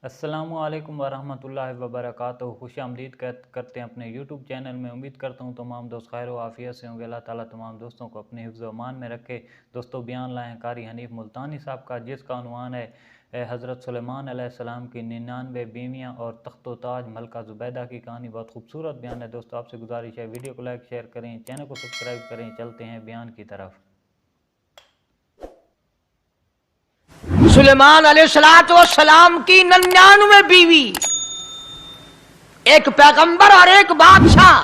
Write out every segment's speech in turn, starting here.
السلام علیکم ورحمۃ اللہ وبرکاتہ۔ خوش آمدید کرتے ہیں اپنے یوٹیوب چینل میں۔ امید کرتا ہوں تمام دوست خیر و عافیت سے ہوں گے۔ اللہ تعالیٰ تمام دوستوں کو اپنے حفظ و امان میں رکھے۔ دوستو بیان لائیں قاری حنیف ملتانی صاحب کا، جس کا عنوان ہے حضرت سلیمان علیہ السلام کی 99 بیویاں اور تخت و تاج ملکہ زبیدہ کی کہانی۔ بہت خوبصورت بیان ہے دوستو، آپ سے گزارش ہے ویڈیو کو لائک شیئر کریں، چینل کو سبسکرائب کریں۔ چلتے ہیں بیان کی طرف۔ سلیمان علیہ السلام کی 99 بیوی، ایک پیغمبر اور ایک بادشاہ،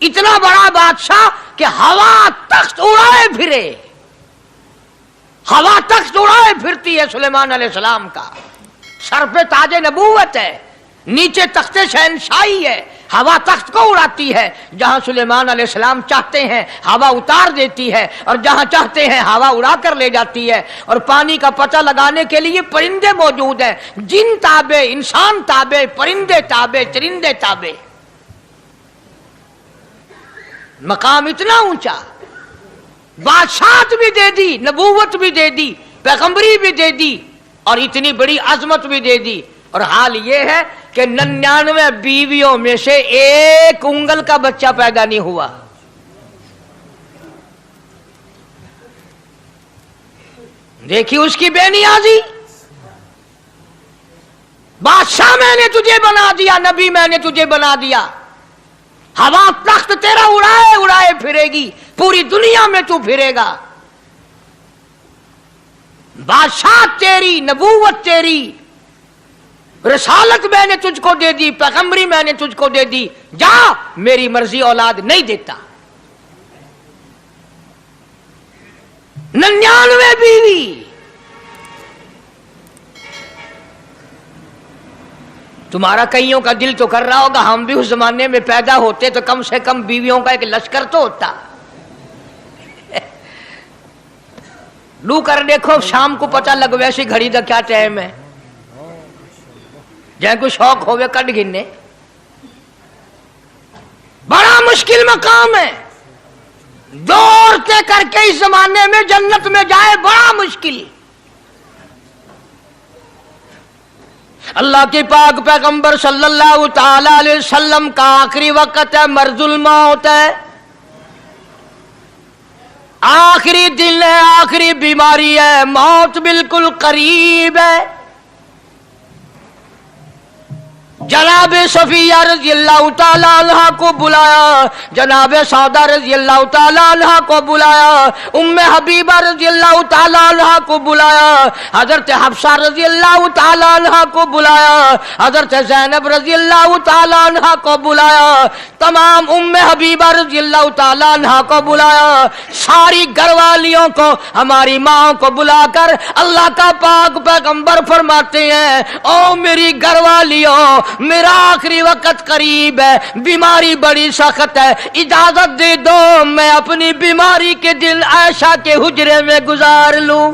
اتنا بڑا بادشاہ کہ ہوا تخت اڑائے پھرے، ہوا تخت اڑائے پھرتی ہے سلیمان علیہ السلام کا۔ سر پہ تاج نبوت ہے، نیچے تخت شہنشاہی ہے، ہوا تخت کو اڑاتی ہے۔ جہاں سلیمان علیہ السلام چاہتے ہیں ہوا اتار دیتی ہے، اور جہاں چاہتے ہیں ہوا اڑا کر لے جاتی ہے۔ اور پانی کا پتہ لگانے کے لیے پرندے موجود ہیں، جن تابع، انسان تابع، پرندے تابع، چرندے تابع۔ مقام اتنا اونچا، بادشاہت بھی دے دی، نبوت بھی دے دی، پیغمبری بھی دے دی، اور اتنی بڑی عظمت بھی دے دی۔ اور حال یہ ہے کہ 99 بیویوں میں سے ایک انگل کا بچہ پیدا نہیں ہوا۔ دیکھی اس کی بے نیازی۔ بادشاہ میں نے تجھے بنا دیا، نبی میں نے تجھے بنا دیا، ہوا تخت تیرا اڑائے اڑائے پھرے گی، پوری دنیا میں تو پھرے گا۔ بادشاہ تیری، نبوت تیری، رسالت میں نے تجھ کو دے دی، پیغمبری میں نے تجھ کو دے دی، جا میری مرضی اولاد نہیں دیتا۔ 99 بیوی۔ تمہارا کئیوں کا دل تو کر رہا ہوگا ہم بھی اس زمانے میں پیدا ہوتے تو کم سے کم بیویوں کا ایک لشکر تو ہوتا۔ لو کر دیکھو، شام کو پتہ لگ ویسی گھڑی دا کیا ٹائم ہے، جہاں کوئی شوق ہوئے کٹ گننے۔ بڑا مشکل مقام ہے، دو عورتیں کر کے اس زمانے میں جنت میں جائے بڑا مشکل۔ اللہ کے پاک پیغمبر صلی اللہ تعالی علیہ وسلم کا آخری وقت ہے، مرض الموت ہے، آخری دن ہے، آخری بیماری ہے، موت بالکل قریب ہے۔ جناب صفیہ رضی اللہ تعالی عنہ کو بلایا، جناب سودا رضی اللہ تعالی عنہ کو بلایا، ام حبیبہ رضی اللہ تعالی عنہ کو بلایا، حضرت حفصہ رضی اللہ تعالی عنہ کو بلایا، حضرت زینب رضی اللہ تعالی عنہ کو بلایا، تمام ام حبیبہ رضی اللہ تعالی عنہ کو بلایا، ساری گھر والیوں کو، ہماری ماں کو بلا کر اللہ کا پاک پیغمبر فرماتے ہیں، او میری گھر والیوں، میرا آخری وقت قریب ہے، بیماری بڑی سخت ہے، اجازت دے دو میں اپنی بیماری کے دن عائشہ کے حجرے میں گزار لوں۔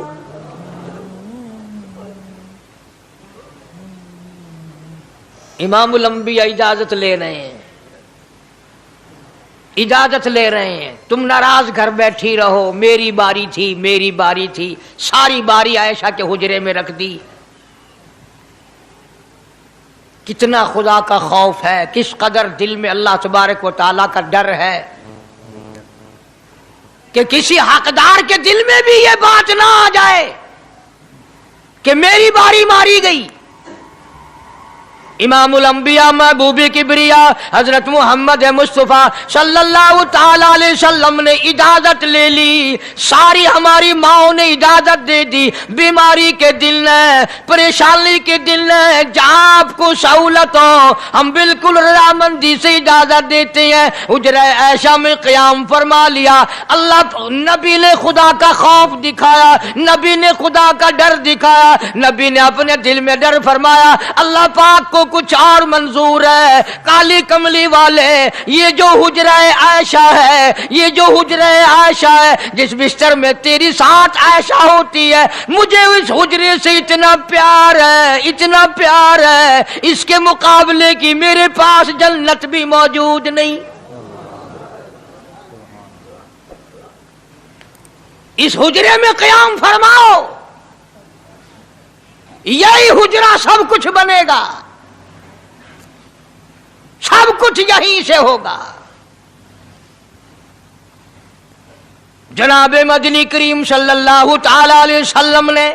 امام الانبیاء اجازت لے رہے ہیں، اجازت لے رہے ہیں، تم ناراض گھر بیٹھی رہو، میری باری تھی، میری باری تھی، ساری باری عائشہ کے حجرے میں رکھ دی۔ کتنا خدا کا خوف ہے، کس قدر دل میں اللہ تبارک و تعالیٰ کا ڈر ہے کہ کسی حقدار کے دل میں بھی یہ بات نہ آ جائے کہ میری باری ماری گئی۔ امام الانبیاء محبوب کبریا حضرت محمد مصطفیٰ صلی اللہ تعالی علیہ وسلم نے اجازت لے لی، ساری ہماری ماؤں نے اجازت دے دی، بیماری کے دل ہے، پریشانی کے دل ہے، جہاں آپ کو سہولت ہو ہم بالکل رضامندی سے اجازت دیتے ہیں۔ حجرہ عائشہ میں قیام فرما لیا، اللہ نبی نے خدا کا خوف دکھایا، نبی نے خدا کا ڈر دکھایا، نبی نے اپنے دل میں ڈر فرمایا اللہ پاک کو کچھ اور منظور ہے۔ کالی کملی والے، یہ جو حجرہ عائشہ ہے، یہ جو حجرہ عائشہ ہے جس بستر میں تیری ساتھ عائشہ ہوتی ہے، مجھے اس حجرے سے اتنا پیار ہے، اتنا پیار ہے، اس کے مقابلے کی میرے پاس جنت بھی موجود نہیں۔ اس حجرے میں قیام فرماؤ، यही हुजरा सब कुछ बनेगा, सब कुछ यहीं से होगा। जनाब मदनी करीम सल्लल्लाहु ताला अलैहि वसल्लम ने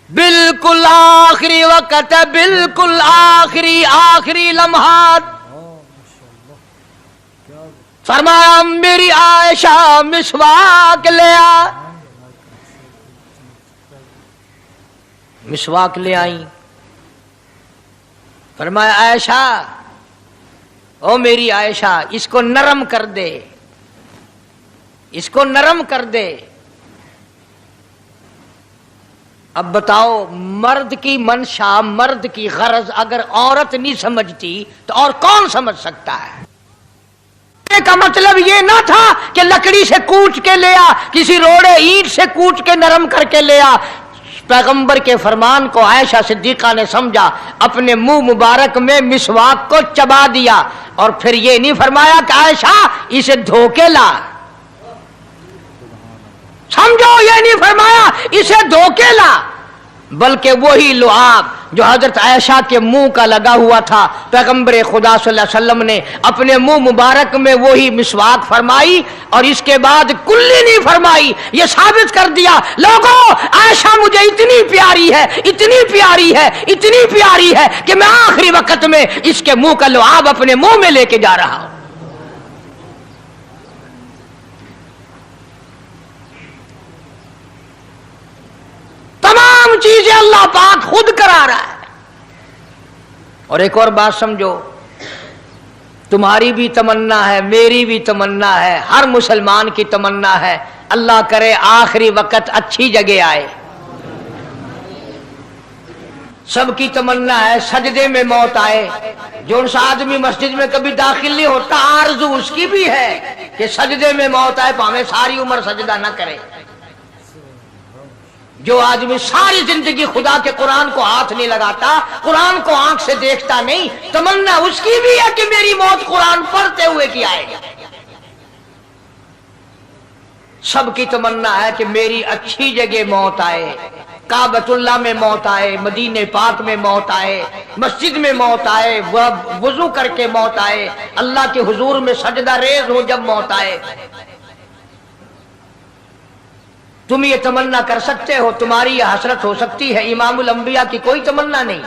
बिल्कुल आखिरी वक्त, बिल्कुल आखिरी लम्हात फरमाया मेरी आयशा मिसवाक ले आ। मिसवाक ले आई। फरमाया आयशा, ओ मेरी आयशा, इसको नरम कर दे, इसको नरम कर दे। अब बताओ, मर्द की मंशा, मर्द की गरज अगर औरत नहीं समझती तो और कौन समझ सकता है? का मतलब ये ना था कि लकड़ी से कूट के ले आ, किसी रोड़े ईंट से कूट के नरम करके ले आ। पैगंबर के फरमान को आयशा सिद्दीका ने समझा, अपने मुंह मुबारक में मिसवाक को चबा दिया और फिर ये नहीं फरमाया कि आयशा इसे धो के ला। समझो, ये नहीं फरमाया इसे धो के ला, बल्कि वही लुआब जो हजरत आयशा के मुंह का लगा हुआ था, पैगंबर खुदा सल्लल्लाहु अलैहि वसल्लम ने अपने मुंह मुबारक में वही मिसवाक फरमाई और इसके बाद कुल्ली नहीं फरमाई। ये साबित कर दिया, लोगों आयशा मुझे इतनी प्यारी है, इतनी प्यारी है, इतनी प्यारी है कि मैं आखिरी वक्त में इसके मुंह का लुआब अपने मुंह में लेके जा रहा हूं। तमाम चीजें अल्लाह पाक खुद करा रहा है। और एक और बात समझो, तुम्हारी भी तमन्ना है, मेरी भी तमन्ना है, हर मुसलमान की तमन्ना है, अल्लाह करे आखिरी वक्त अच्छी जगह आए। सबकी तमन्ना है सजदे में मौत आए। जो सा आदमी मस्जिद में कभी दाखिल नहीं होता, आरज़ू उसकी भी है कि सजदे में मौत आए, भाਵੇਂ सारी उम्र सजदा ना करे। जो आदमी सारी जिंदगी खुदा के कुरान को हाथ नहीं लगाता, कुरान को आंख से देखता नहीं, तमन्ना उसकी भी है कि मेरी मौत कुरान पढ़ते हुए की आए। सबकी तमन्ना है कि मेरी अच्छी जगह मौत आए, काबतुल्लाह में मौत आए, मदीने पाक में मौत आए, मस्जिद में मौत आए, वुजू करके मौत आए, अल्लाह के हुजूर में सजदा रेज हो जब मौत आए। तुम ये तमन्ना कर सकते हो, तुम्हारी यह हसरत हो सकती है। इमामुल अंबिया की कोई तमन्ना नहीं।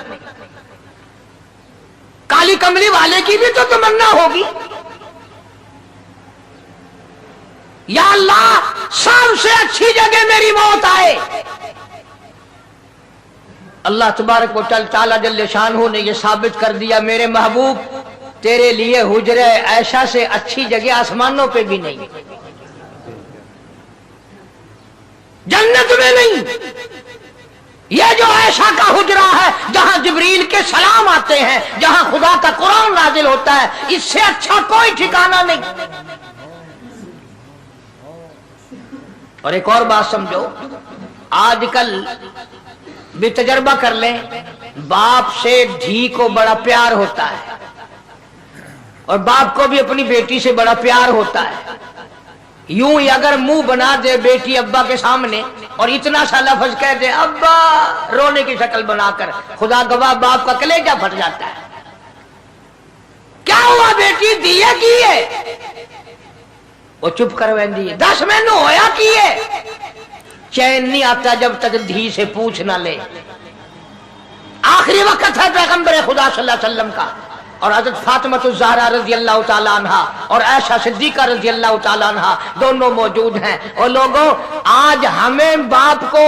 काली कमली वाले की भी तो तमन्ना होगी, या अल्लाह सबसे अच्छी जगह मेरी मौत आए। अल्लाह तबारक व तआला जल्ले शानहू ने यह साबित कर दिया, मेरे महबूब तेरे लिए हुजरे ऐशा से अच्छी जगह आसमानों पे भी नहीं, जन्नत में नहीं। यह जो ऐशा का हुजरा है जहां जिब्रील के सलाम आते हैं, जहां खुदा का कुरान नाजिल होता है, इससे अच्छा कोई ठिकाना नहीं। और एक और बात समझो, आजकल भी तजर्बा कर लें, बाप से धी को बड़ा प्यार होता है और बाप को भी अपनी बेटी से बड़ा प्यार होता है। यूं ही अगर मुंह बना दे बेटी अब्बा के सामने और इतना सा लफ्ज कह दे अब्बा, रोने की शक्ल बनाकर, खुदा गवाह बाप का कलेजा फट जाता है। क्या हुआ बेटी, दिए की है? वो चुप कर वेंदी है, 10 मैनू होया की है। चैन नहीं आता जब तक धी से पूछ ना ले। आखिरी वक्त है पैगंबर खुदा सल्लल्लाहु अलैहि वसल्लम का, और हजरत फातिमा ज़हरा रज़ी अल्लाह ताला अन्हा और आयशा सिद्दीका रज़ी अल्लाह ताला अन्हा दोनों मौजूद हैं। और लोगों, आज हमें बाप को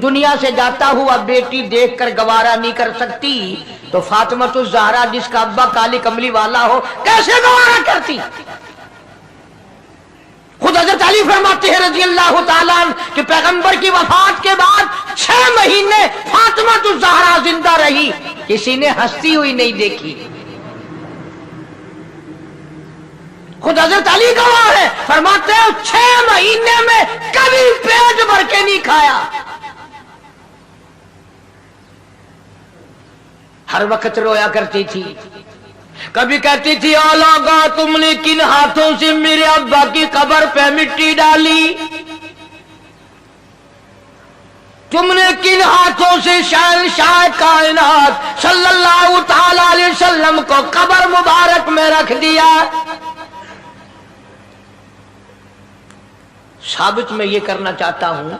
दुनिया से जाता हुआ बेटी देखकर गवारा नहीं कर सकती, तो फातिमा ज़हरा जिसका अब्बा काली कमली वाला हो कैसे गवारा करती? खुद हजरत अली फरमाते हैं रज़ी अल्लाह ताला कि पैगंबर की वफात के बाद 6 महीने फातिमा ज़हरा जिंदा रही, किसी ने हंसती हुई नहीं देखी। खुद हजरत अली गवाह है, फरमाते हैं 6 महीने में कभी पेट भर के नहीं खाया। हर वक्त रोया करती थी। कभी कहती थी, ओ लोगों तुमने किन हाथों से मेरे अब्बा की कब्र पे मिट्टी डाली? तुमने किन हाथों से शहंशाह कायनात सल्लल्लाहु ताला अलैहि वसल्लम को कब्र मुबारक में रख दिया। साबित मैं ये करना चाहता हूं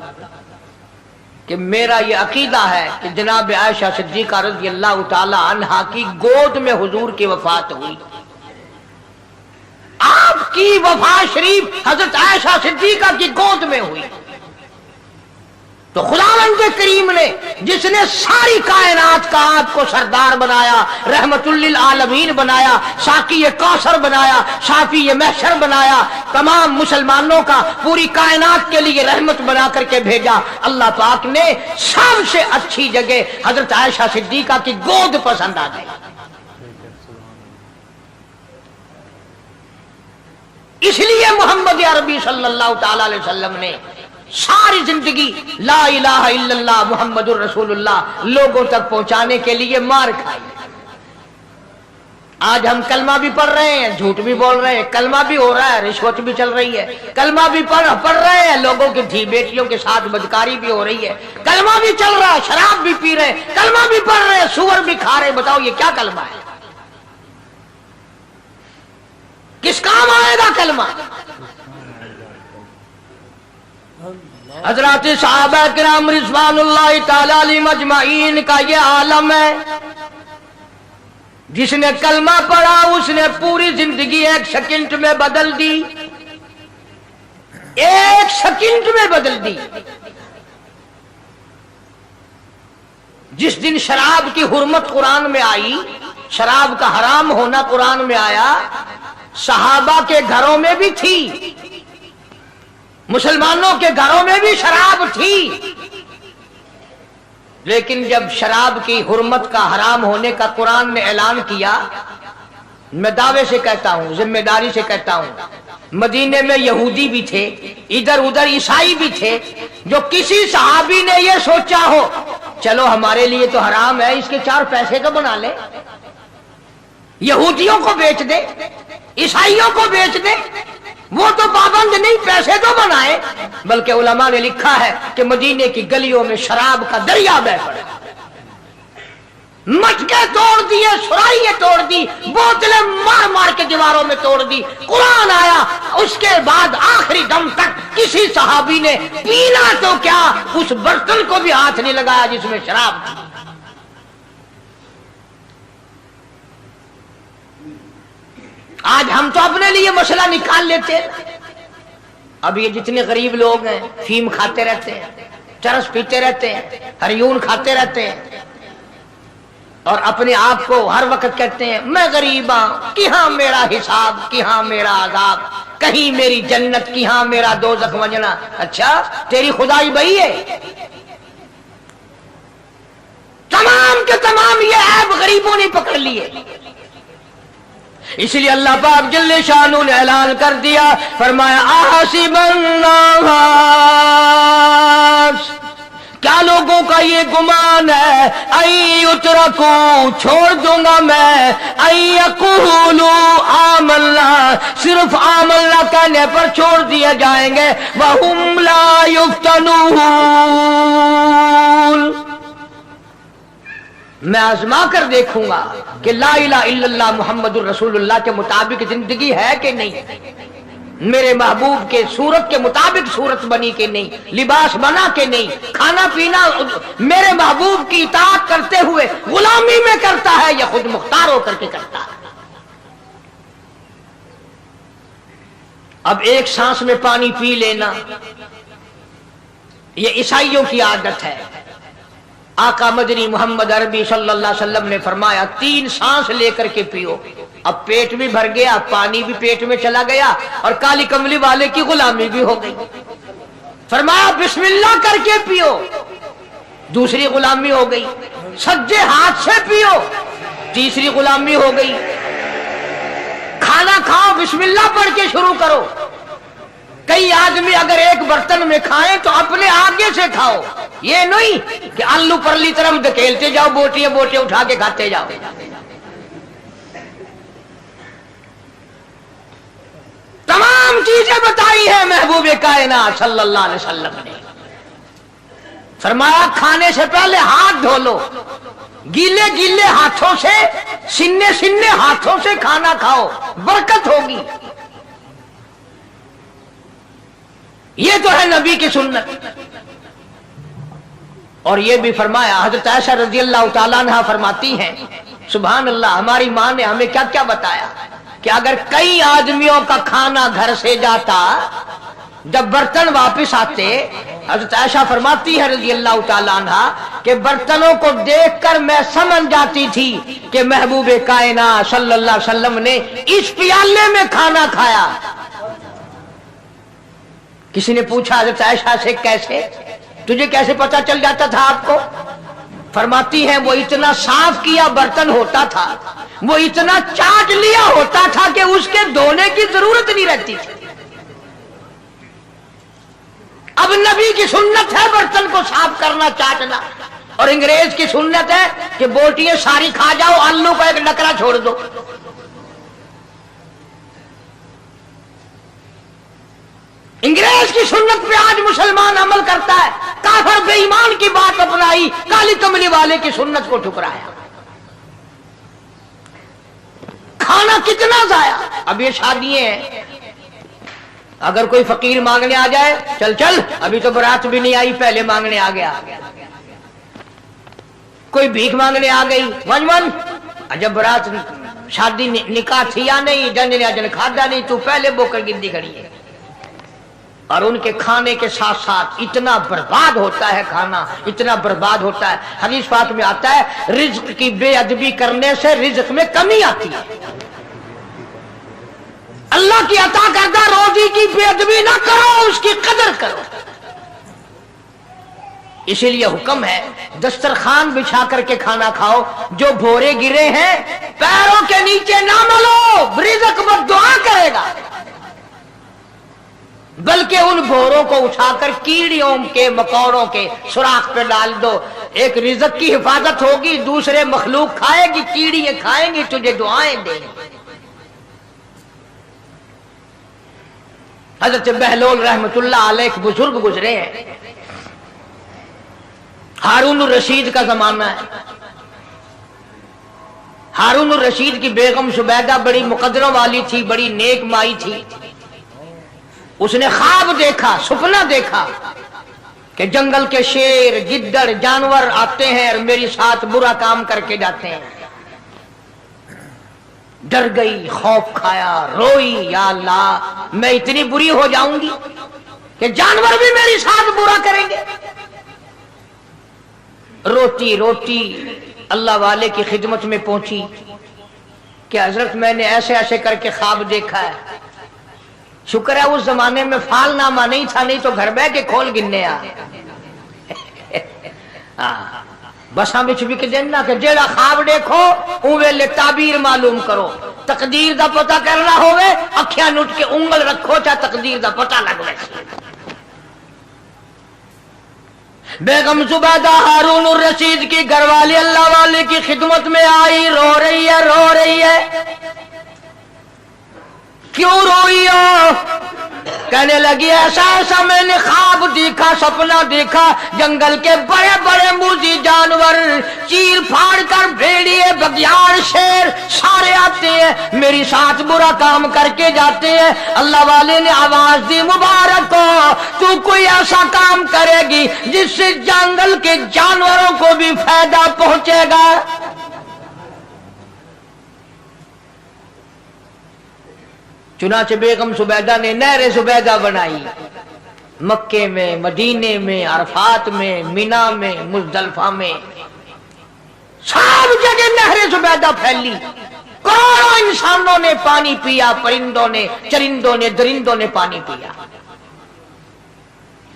कि मेरा ये अकीदा है कि जनाब आयशा सिद्दीका रज़ियल्लाहु ताला अन्हा की गोद में हुजूर की वफात हुई। आपकी वफात शरीफ हजरत आयशा सिद्दीका की गोद में हुई। तो खुदावंद करीम ने जिसने सारी कायनात का आपको सरदार बनाया, रहमतुल्लिल आलमीन बनाया, साकी कौसर बनाया, शाफी महशर बनाया, तमाम मुसलमानों का पूरी कायनात के लिए रहमत बना करके भेजा, अल्लाह पाक ने सबसे अच्छी जगह हजरत आयशा सिद्दीका की गोद पसंद आ गई। इसलिए मोहम्मद अरबी सल्लल्लाहु ताला अलैहि वसल्लम ने सारी जिंदगी ला इलाहा इल्लल्लाह मुहम्मदुर रसूलुल्लाह लोगों तक पहुंचाने के लिए मार खाई। आज हम कलमा भी पढ़ रहे हैं, झूठ भी बोल रहे हैं, कलमा भी हो रहा है, रिश्वत भी चल रही है, कलमा भी पढ़ रहे हैं, लोगों की धी बेटियों के साथ बदकारी भी हो रही है, कलमा भी चल रहा है, शराब भी पी रहे हैं, कलमा भी पढ़ रहे हैं, सुअर भी खा रहे हैं। बताओ ये क्या कलमा है? किस काम आएगा कलमा? हजरत सहाबा किराम रिज़वानुल्लाहि ताला अलैहिम अजमाइन का ये आलम है। जिसने कलमा पढ़ा उसने पूरी जिंदगी एक सेकंड में बदल दी, एक सेकंड में बदल दी। जिस दिन शराब की हुर्मत कुरान में आई, शराब का हराम होना कुरान में आया, सहाबा के घरों में भी थी, मुसलमानों के घरों में भी शराब थी। लेकिन जब शराब की हुर्मत का हराम होने का कुरान ने ऐलान किया, मैं दावे से कहता हूं, जिम्मेदारी से कहता हूं, मदीने में यहूदी भी थे, इधर उधर ईसाई भी थे, जो किसी सहाबी ने यह सोचा हो चलो हमारे लिए तो हराम है, इसके 4 पैसे तो बना ले, यहूदियों को बेच दे, ईसाइयों को बेच दे, वो तो पाबंद नहीं, पैसे तो बनाए। बल्कि उलमा ने लिखा है कि मदीने की गलियों में शराब का दरिया बह पड़ा, मटके तोड़ दिए, सुराइयां तोड़ दी, बोतलें मार मार के दीवारों में तोड़ दी। कुरान आया, उसके बाद आखिरी दम तक किसी सहाबी ने पीना तो क्या उस बर्तन को भी हाथ नहीं लगाया जिसमें शराब थी। आज हम तो अपने लिए मसला निकाल लेते हैं। अब ये जितने गरीब लोग हैं फीम खाते रहते हैं, चरस पीते रहते हैं, हरियून खाते रहते हैं और अपने आप को हर वक्त कहते हैं मैं गरीब हूं, कि हाँ मेरा हिसाब, कि हाँ मेरा आजाब, कहीं मेरी जन्नत, कि हाँ मेरा दोज़ख वजना। अच्छा तेरी खुदाई बही है? तमाम के तमाम ये ऐब गरीबों ने पकड़ लिए। इसलिए अल्लाह पाक जल्ले शानू ने ऐलान कर दिया, फरमाया आसिबन्नास, क्या लोगों का ये गुमान है, आई उतरकू, छोड़ दूंगा मैं, आई यकूलू आमन्ना, सिर्फ आमन्ना कहने पर छोड़ दिए जाएंगे, वहुम ला युफ्तनून, मैं आजमा कर देखूंगा कि ला इलाहा इल्लल्लाह मुहम्मदुर रसूलुल्लाह के मुताबिक जिंदगी है कि नहीं, मेरे महबूब के सूरत के मुताबिक सूरत बनी कि नहीं, लिबास बना कि नहीं, खाना पीना मेरे महबूब की इताअत करते हुए गुलामी में करता है या खुद मुख्तार होकर के करता है। अब एक सांस में पानी पी लेना ये ईसाइयों की आदत है। आका मदनी मोहम्मद अरबी सल्लल्लाहु अलैहि वसल्लम ने फरमाया 3 सांस लेकर के पियो। अब पेट भी भर गया, पानी भी पेट में चला गया और काली कमली वाले की गुलामी भी हो गई। फरमाया बिस्मिल्लाह करके पियो, दूसरी गुलामी हो गई। सज्जे हाथ से पियो, तीसरी गुलामी हो गई। खाना खाओ बिस्मिल्लाह पढ़ के शुरू करो। कई आदमी अगर एक बर्तन में खाएं तो अपने आगे से खाओ, ये नहीं कि आलू परली तरफ धकेलते जाओ, बोटियां बोटियां उठा के खाते जाओ। तमाम चीजें बताई है महबूब कायनात सल्लल्लाहु अलैहि वसल्लम ने। फरमाया खाने से पहले हाथ धो लो, गीले गीले हाथों से, सिन्ने सिन्ने हाथों से खाना खाओ, बरकत होगी। ये तो है नबी की सुन्नत। और ये भी फरमाया, हजरत आयशा रजी अल्लाह तआला अन्हा फरमाती हैं, सुभान अल्लाह, हमारी माँ ने हमें क्या क्या बताया कि अगर कई आदमियों का खाना घर से जाता, जब बर्तन वापस आते, हजरत आयशा फरमाती है रजी अल्लाह तआला अन्हा कि बर्तनों को देखकर मैं समझ जाती थी कि महबूबे कायनात सल्लल्लाहु अलैहि वसल्लम ने इस प्याले में खाना खाया। किसी ने पूछा हजरत आयशा से, कैसे, तुझे कैसे पता चल जाता था आपको? फरमाती है, वो इतना साफ किया बर्तन होता था, वो इतना चाट लिया होता था कि उसके धोने की जरूरत नहीं रहती थी। अब नबी की सुन्नत है बर्तन को साफ करना, चाटना, और अंग्रेज की सुन्नत है कि बोटियां सारी खा जाओ, आलू का एक नकरा छोड़ दो। अंग्रेज की सुन्नत पे आज मुसलमान अमल करता है, काफिर बेईमान की बात अपनाई, काली कमली वाले की सुन्नत को ठुकराया। खाना कितना जाया। अब ये शादियां हैं, अगर कोई फकीर मांगने आ जाए, चल चल अभी तो बारात भी नहीं आई, पहले मांगने आ गया। कोई भीख मांगने आ गई, वन वन, जब बारात शादी निकाह थी या नहीं, जन खादा नहीं, तू पहले बोकर गिद्दी खड़ी है। और उनके खाने के साथ साथ इतना बर्बाद होता है खाना, इतना बर्बाद होता है। हदीस पाक में आता है, रिज्क की बेअदबी करने से रिज्क में कमी आती है। अल्लाह की अता करदा रोजी की बेअदबी ना करो, उसकी कदर करो। इसीलिए हुक्म है दस्तरखान बिछा करके खाना खाओ। जो भोरे गिरे हैं पैरों के नीचे ना मलो, रिज़्क बद्दुआ करेगा, बल्कि उन भोरों को उठाकर कीड़ियों के मकोड़ों के सुराख पे डाल दो। एक रिज़्क की हिफाजत होगी, दूसरे मखलूक खाएगी, कीड़ियां खाएंगी, तुझे दुआएं देंगी। हजरत बहलोल रहमतुल्लाह अलैह एक बुजुर्ग गुजरे हैं, हारून रशीद का जमाना है। हारून रशीद की बेगम सुबैदा बड़ी मुकद्दरों वाली थी, बड़ी नेक माई थी। उसने ख्वाब देखा, सपना देखा कि जंगल के शेर, गिद्दड़, जानवर आते हैं और मेरे साथ बुरा काम करके जाते हैं। डर गई, खौफ खाया, रोई, या अल्लाह मैं इतनी बुरी हो जाऊंगी कि जानवर भी मेरे साथ बुरा करेंगे। रोती रोती अल्लाह वाले की खिदमत में पहुंची कि हजरत मैंने ऐसे ऐसे करके ख्वाब देखा है। शुक्र है उस जमाने में फालनामा नहीं था, नहीं तो घर बह के खोल गिनने आ बसा बिच बिक देना कि जेड़ा ख्वाब देखो उ वेले ताबीर मालूम करो। तकदीर दा पता करना होवे, अखियां नुट के उंगल रखो, चाहे तकदीर दा पता लग वैसे। बेगम जुबैदा हारून रशीद की घरवाली अल्लाह वाले की खिदमत में आई, रो रही है, रो रही है। क्यों रोई हो? कहने लगी ऐसा ऐसा मैंने ख्वाब देखा, सपना देखा, जंगल के बड़े बड़े मुर्गी जानवर, चीर फाड़ कर भेड़िए, बघियाड़, शेर सारे आते हैं, मेरी साथ बुरा काम करके जाते हैं। अल्लाह वाले ने आवाज दी, मुबारक हो, तू कोई ऐसा काम करेगी जिससे जंगल के जानवरों को भी फायदा पहुंचेगा। चुनाचे बेगम सुबैदा ने नहरे सुबैदा बनाई, मक्के में, मदीने में, अरफात में, मिना में, मुजदलफा में, सब जगह नहरे सुबैदा फैली। करोड़ों इंसानों ने पानी पिया, परिंदों ने, चरिंदों ने, दरिंदों ने पानी पिया।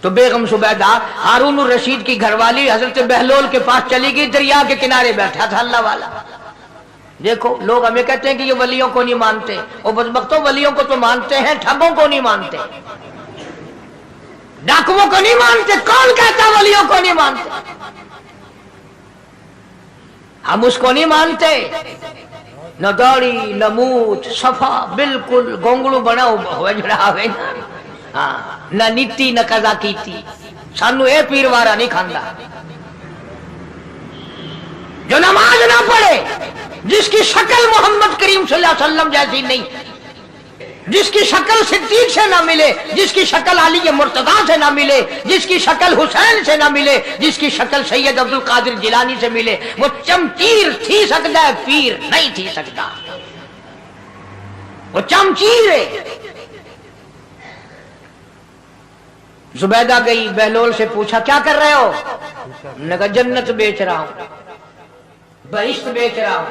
तो बेगम सुबैदा हारून रशीद की घरवाली हजरत बहलोल के पास चली गई, दरिया के किनारे बैठा था अल्लाह वाला। देखो लोग हमें कहते हैं कि ये वलियों को नहीं मानते, और बदबख्तों वलियों को तो मानते हैं, ठगों को नहीं मानते, डाकुओं को नहीं मानते। कौन कहता वलियों को नहीं मानते? हम उसको नहीं मानते, न दौड़ी न मूछ, सफा बिल्कुल गोंगड़ू बना हुआ जड़ा, हाँ, न नीति न कजा कीती, सानू ये पीर वारा नहीं खांदा जो नमाज ना पढ़े, जिसकी शक्ल मोहम्मद करीम सल्लल्लाहु अलैहि वसल्लम जैसी नहीं, जिसकी शक्ल सिद्दीक से ना मिले, जिसकी शक्ल अली मुर्तजा से ना मिले, जिसकी शक्ल हुसैन से ना मिले, जिसकी शक्ल सैयद अब्दुल कादिर जिलानी से मिले, वो चमचीर थी सकता है, पीर नहीं थी सकता। वो चमचीर है। जुबैदा गई, बहलोल से पूछा क्या कर रहे हो? उन्होंने कहा जन्नत बेच रहा हूं, बहिश्त बेच रहा हूं।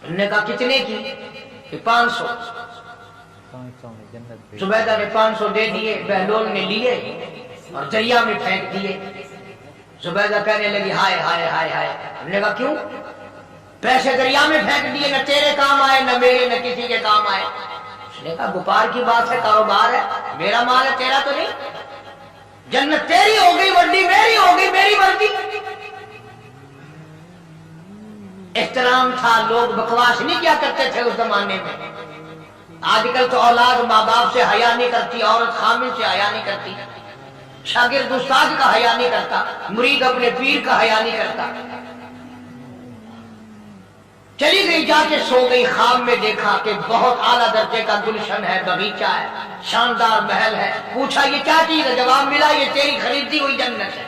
उन्होंने कहा कितने की? 500। जुबैदा ने 500 दे दिए, बहलोल ने लिए और दरिया में फेंक दिए। जुबैदा कहने लगी हाय हाय हाय हाय। हमने कहा क्यों? पैसे दरिया में फेंक दिए, न तेरे काम आए न मेरे, न किसी के काम आए। उसने कहा व्यापार की बात है, कारोबार है, मेरा माल है, तेरा तो नहीं। जन्नत तेरी हो गई, वड्डी मेरी हो गई, मेरी मर्जी। एहतराम था, लोग बकवास नहीं क्या करते थे उस जमाने में। आजकल तो औलाद माँ बाप से हया नहीं करती, औरत खामिद से हया नहीं करती, शागिर्द उस्ताद का हया नहीं करता, मुरीद अपने पीर का हया नहीं करता। चली गई, जाके सो गई, ख्वाब में देखा कि बहुत आला दर्जे का गुलशन है, बगीचा है, शानदार महल है। पूछा ये क्या चीज है? जवाब मिला ये तेरी खरीदी हुई जन्नत है।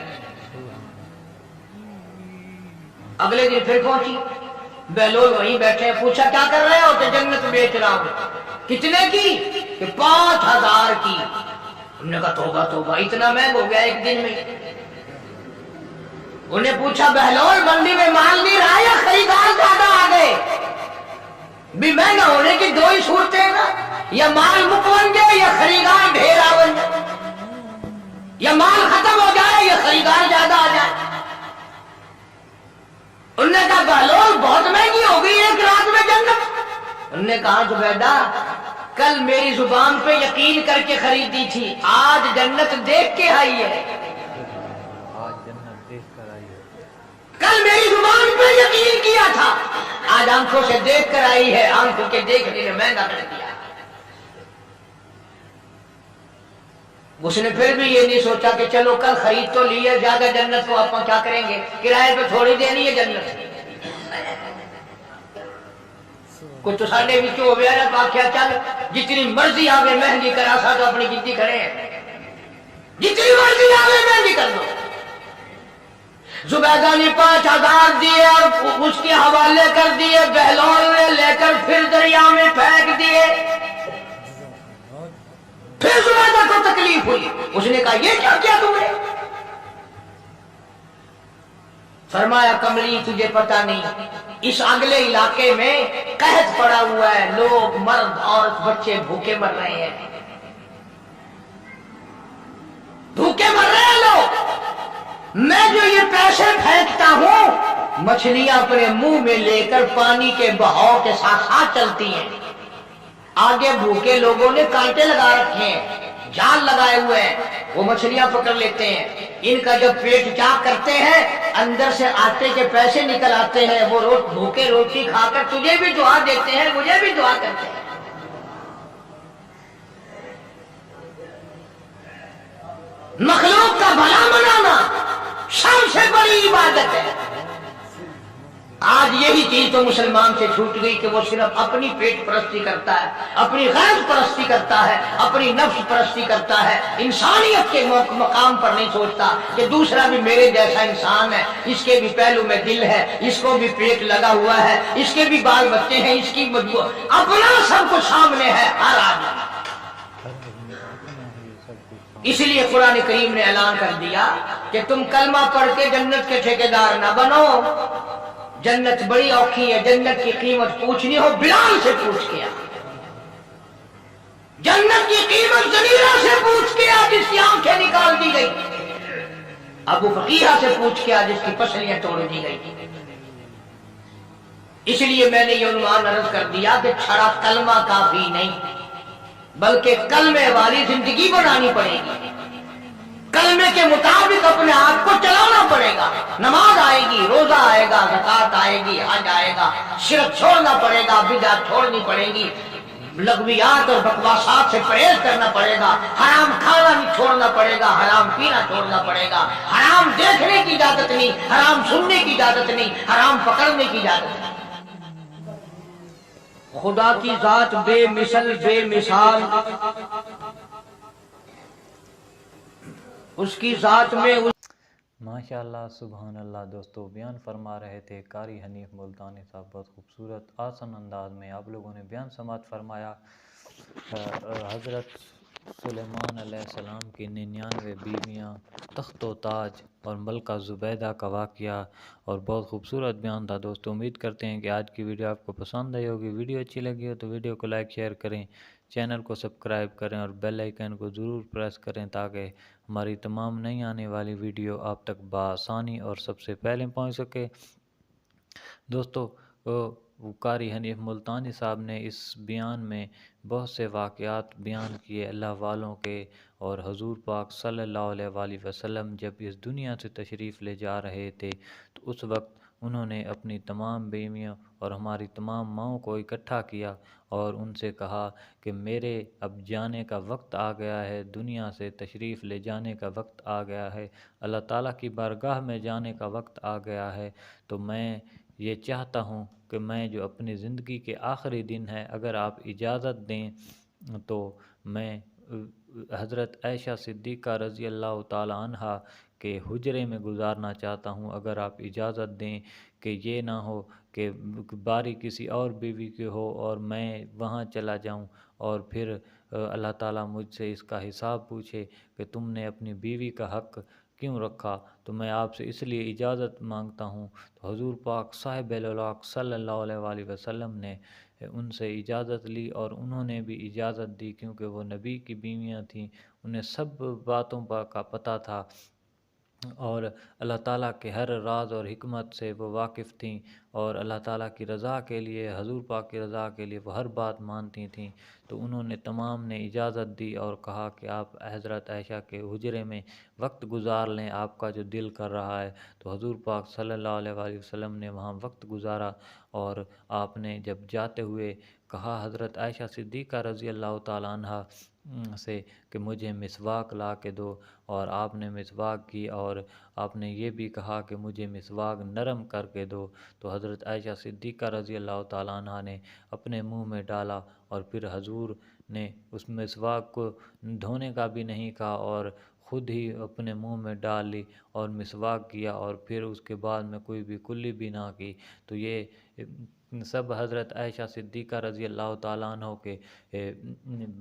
अगले दिन फिर पहुंची, बहलोल वहीं बैठे। पूछा क्या कर रहे हो? तो जन्नत बेच रहा हूं। कितने की? कि 5000 की। उन्होंने कहा तौबा तौबा, इतना महंगा हो गया एक दिन में। उन्हें पूछा बहलोल मंडी में माल नहीं रहा या खरीदार ज्यादा आ गए? भी महंगा होने की दो ही सूरतें हैं ना, या माल मुक बन जाए या खरीदार ढेर आ बन जाए, या माल खत्म हो जाए या खरीदार ज्यादा आ जाए। उन्होंने कहा बहलोल बहुत महंगी हो गई एक रात में जन्नत। उन्होंने कहा जुबैदा कल मेरी जुबान पे यकीन करके खरीदी थी, आज जन्नत देख के आई है। आज जन्नत देख कर आई है। कल मेरी जुबान पे यकीन किया था, आज आंखों से देख कर आई है। आंखों के देखने ने महंगा कर दिया। उसने फिर भी ये नहीं सोचा कि चलो कल खरीद तो ली है, ज्यादा जन्नत को आप क्या करेंगे, किराए पे थोड़ी देनी है जन्नत। कुछ तो साढ़े भी क्यों हो गया ना, तो आख्या चल जितनी मर्जी आवे महंगी करा सा तो अपनी जिद्दी खड़े हैं, जितनी मर्जी आवे महंगी कर दो। जुबैदा ने 5000 दिए और उसके हवाले कर दिए। बहलोल ने लेकर फिर दरिया में फेंक दिए। फिर जुबैदा को तकलीफ हुई, उसने कहा ये क्या किया तुमने? फरमाया कमली तुझे पता नहीं, इस अगले इलाके में कहत पड़ा हुआ है, लोग मर्द औरत बच्चे भूखे मर रहे हैं, भूखे मर रहे हैं लोग। मैं जो ये पैसे फेंकता हूं, मछलियां अपने मुंह में लेकर पानी के बहाव के साथ साथ चलती हैं। आगे भूखे लोगों ने कांटे लगा रखे हैं, जाल लगाए हुए हैं, वो मछलियां पकड़ लेते हैं। इनका जब पेट चाक करते हैं, अंदर से आटे के पैसे निकल आते हैं। वो भूखे रोटी खाकर तुझे भी दुआ देते हैं, मुझे भी दुआ करते हैं। मखलूक का भला मनाना सबसे बड़ी इबादत है। आज यही चीज तो मुसलमान से छूट गई कि वो सिर्फ अपनी पेट परस्ती करता है, अपनी गैर परस्ती करता है, अपनी नफ्स परस्ती करता है। इंसानियत के मकाम पर नहीं सोचता कि दूसरा भी मेरे जैसा इंसान है, इसके भी पहलू में दिल है, इसको भी पेट लगा हुआ है, इसके भी बाल बच्चे हैं, इसकी अपना सब कुछ सामने है हर आदमी। इसलिए कुरान करीम ने ऐलान कर दिया कि तुम कलमा पढ़ के जन्नत के ठेकेदार ना बनो। जन्नत बड़ी औखी है, जन्नत की कीमत पूछनी हो बिलाल से पूछ के आ, जन्नत की कीमत जमीरा से पूछ के आ जिसकी आंखें निकाल दी गई, अबू फकीहा से पूछ के आ जिसकी पसलियां तोड़ दी गई। इसलिए मैंने ये अनुमान अर्ज कर दिया कि छड़ा कलमा काफी नहीं, बल्कि कलमे वाली जिंदगी बनानी पड़ेगी। कलमे के मुताबिक अपने आप को चलाना पड़ेगा। नमाज आएगी, रोजा आएगा, ज़कात आएगी, हज आएगा, शिरक छोड़ना पड़ेगा, बिदअत छोड़नी पड़ेगी, لغویات اور بکواسات سے پرہیز کرنا پڑے گا، حرام کھانا بھی چھوڑنا پڑے گا، حرام پینا چھوڑنا پڑے گا، حرام دیکھنے کی اجازت نہیں، حرام سننے کی اجازت نہیں، حرام پکڑنے کی اجازت نہیں۔ خدا کی ذات بے مثل بے مثال، اس کی ذات میں ماشاء اللہ سبحان اللہ۔ دوستو بیان فرما رہے تھے قاری حنیف ملتانی صاحب، بہت خوبصورت آسان انداز میں آپ لوگوں نے بیان سماعت فرمایا حضرت سلیمان علیہ السلام کی 99 بیویاں، تخت و تاج اور ملکہ زبیدہ کا واقعہ، اور بہت خوبصورت بیان تھا دوستو۔ امید کرتے ہیں کہ آج کی ویڈیو آپ کو پسند آئی ہوگی۔ ویڈیو اچھی لگی ہو تو ویڈیو کو لائک شیئر کریں، چینل کو سبسکرائب کریں اور بیل آئیکن کو ضرور پریس کریں تاکہ ہماری تمام نئی آنے والی ویڈیو آپ تک بآسانی اور سب سے پہلے پہنچ سکے۔ دوستو قاری حنیف ملتانی صاحب نے اس بیان میں بہت سے واقعات بیان کیے اللہ والوں کے، اور حضور پاک صلی اللہ علیہ وآلہ وسلم جب اس دنیا سے تشریف لے جا رہے تھے تو اس وقت انہوں نے اپنی تمام بیویوں اور ہماری تمام ماؤں کو اکٹھا کیا اور ان سے کہا کہ میرے اب جانے کا وقت آ گیا ہے، دنیا سے تشریف لے جانے کا وقت آ گیا ہے، اللہ تعالیٰ کی بارگاہ میں جانے کا وقت آ گیا ہے، تو میں یہ چاہتا ہوں کہ میں جو اپنی زندگی کے آخری دن ہے، اگر آپ اجازت دیں تو میں حضرت عائشہ صدیقہ رضی اللہ تعالی عنہ کے حجرے میں گزارنا چاہتا ہوں، اگر آپ اجازت دیں کہ یہ نہ ہو کہ باری کسی اور بیوی کی ہو اور میں وہاں چلا جاؤں اور پھر اللہ تعالیٰ مجھ سے اس کا حساب پوچھے کہ تم نے اپنی بیوی کا حق کیوں رکھا، تو میں آپ سے اس لیے اجازت مانگتا ہوں۔ تو حضور پاک صاحب الولاق صلی اللہ علیہ وآلہ وسلم نے ان سے اجازت لی اور انہوں نے بھی اجازت دی، کیونکہ وہ نبی کی بیویاں تھیں، انہیں سب باتوں کا پتہ تھا اور اللہ تعالیٰ کے ہر راز اور حکمت سے وہ واقف تھیں، اور اللہ تعالیٰ کی رضا کے لیے، حضور پاک کی رضا کے لیے وہ ہر بات مانتی تھیں۔ تو انہوں نے تمام نے اجازت دی اور کہا کہ آپ حضرت عائشہ کے حجرے میں وقت گزار لیں، آپ کا جو دل کر رہا ہے۔ تو حضور پاک صلی اللہ علیہ وآلہ وسلم نے وہاں وقت گزارا، اور آپ نے جب جاتے ہوئے کہا حضرت عائشہ صدیقہ رضی اللہ تعالیٰ عنہ سے کہ مجھے مسواک لا کے دو، اور آپ نے مسواک کی، اور آپ نے یہ بھی کہا کہ مجھے مسواک نرم کر کے دو، تو حضرت عائشہ صدیقہ رضی اللہ تعالیٰ عنہ نے اپنے منہ میں ڈالا، اور پھر حضور نے اس مسواک کو دھونے کا بھی نہیں کہا اور خود ہی اپنے منہ میں ڈال لی اور مسواک کیا، اور پھر اس کے بعد میں کوئی بھی کلی بھی نہ کی۔ تو یہ سب حضرت عائشہ صدیقہ رضی اللہ تعالیٰ عنہ کے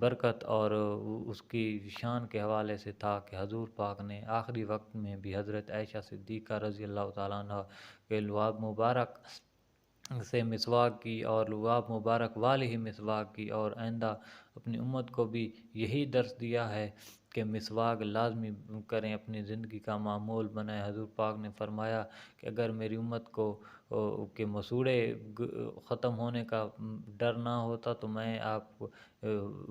برکت اور اس کی شان کے حوالے سے تھا کہ حضور پاک نے آخری وقت میں بھی حضرت عائشہ صدیقہ رضی اللہ تعالیٰ عنہ کے لعاب مبارک سے مسواک کی، اور لعاب مبارک والے ہی مسواک کی، اور آئندہ اپنی امت کو بھی یہی درس دیا ہے کہ مسواک لازمی کریں، اپنی زندگی کا معمول بنائیں۔ حضور پاک نے فرمایا کہ اگر میری امت کو کہ مسوڑے ختم ہونے کا ڈر نہ ہوتا تو میں آپ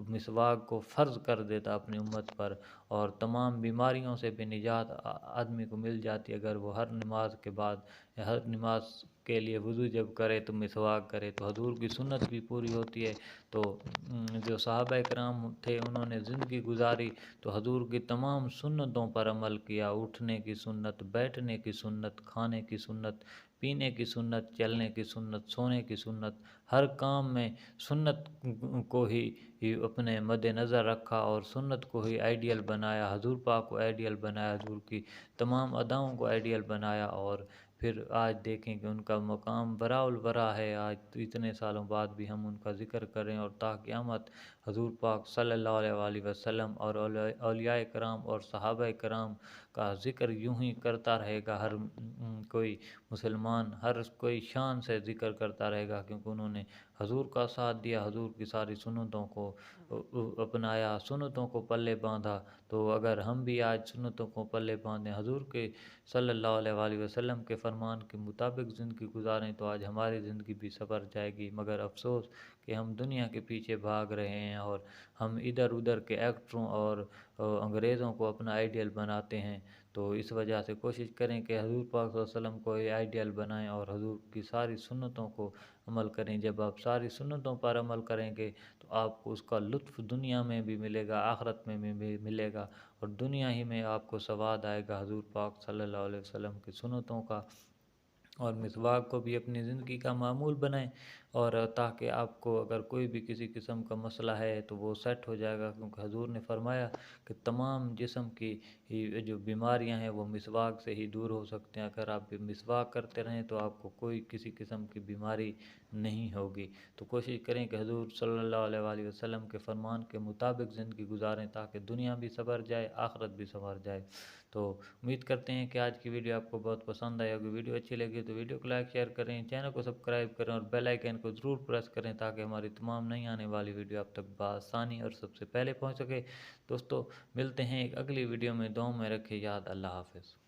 مسواک کو فرض کر دیتا اپنی امت پر، اور تمام بیماریوں سے بھی نجات آدمی کو مل جاتی اگر وہ ہر نماز کے بعد، ہر نماز کے لیے وضو جب کرے تو مسواک کرے، تو حضور کی سنت بھی پوری ہوتی ہے۔ تو جو صحابہ کرام تھے انہوں نے زندگی گزاری تو حضور کی تمام سنتوں پر عمل کیا، اٹھنے کی سنت، بیٹھنے کی سنت، کھانے کی سنت، پینے کی سنت، چلنے کی سنت، سونے کی سنت، ہر کام میں سنت کو ہی اپنے مد نظر رکھا اور سنت کو ہی آئیڈیل بنایا، حضور پاک کو آئیڈیل بنایا، حضور کی تمام اداؤں کو آئیڈیل بنایا، اور پھر آج دیکھیں کہ ان کا مقام براء البراء ہے۔ آج اتنے سالوں بعد بھی ہم ان کا ذکر کریں، اور تا قیامت حضور پاک صلی اللہ علیہ وآلہ وسلم اور اولیاء کرام اور صحابہ کرام کا ذکر یوں ہی کرتا رہے گا، ہر کوئی مسلمان ہر کوئی شان سے ذکر کرتا رہے گا، کیونکہ انہوں نے حضور کا ساتھ دیا، حضور کی ساری سنتوں کو اپنایا، سنتوں کو پلے باندھا۔ تو اگر ہم بھی آج سنتوں کو پلے باندھیں، حضور کے صلی اللہ علیہ وآلہ وسلم کے فرمان کے مطابق زندگی گزاریں، تو آج ہماری زندگی بھی سنور جائے گی۔ مگر افسوس کہ ہم دنیا کے پیچھے بھاگ رہے ہیں اور ہم ادھر ادھر کے ایکٹروں اور انگریزوں کو اپنا آئیڈیل بناتے ہیں، تو اس وجہ سے کوشش کریں کہ حضور پاک صلی اللہ علیہ وسلم کو آئیڈیل بنائیں اور حضور کی ساری سنتوں کو عمل کریں۔ جب آپ ساری سنتوں پر عمل کریں گے تو آپ کو اس کا لطف دنیا میں بھی ملے گا، آخرت میں بھی ملے گا، اور دنیا ہی میں آپ کو سواد آئے گا حضور پاک صلی اللہ علیہ وسلم کی سنتوں کا۔ اور مسواک کو بھی اپنی زندگی کا معمول بنائیں، اور تاکہ آپ کو اگر کوئی بھی کسی قسم کا مسئلہ ہے تو وہ سیٹ ہو جائے گا، کیونکہ حضور نے فرمایا کہ تمام جسم کی جو بیماریاں ہیں وہ مسواک سے ہی دور ہو سکتے ہیں۔ اگر آپ مسواک کرتے رہیں تو آپ کو کوئی کسی قسم کی بیماری نہیں ہوگی۔ تو کوشش کریں کہ حضور صلی اللہ علیہ وآلہ وسلم کے فرمان کے مطابق زندگی گزاریں، تاکہ دنیا بھی سنور جائے، آخرت بھی سنور جائے۔ تو امید کرتے ہیں کہ آج کی ویڈیو آپ کو بہت پسند آئی ہوگی۔ ویڈیو اچھی لگی تو ویڈیو کو لائک شیئر کریں، چینل کو سبسکرائب کریں اور بیل آئیکن کو ضرور پریس کریں، تاکہ ہماری تمام نئی آنے والی ویڈیو آپ تک بآسانی اور سب سے پہلے پہنچ سکے۔ دوستو ملتے ہیں ایک اگلی ویڈیو میں، دعاؤں میں رکھیں یاد۔ اللہ حافظ۔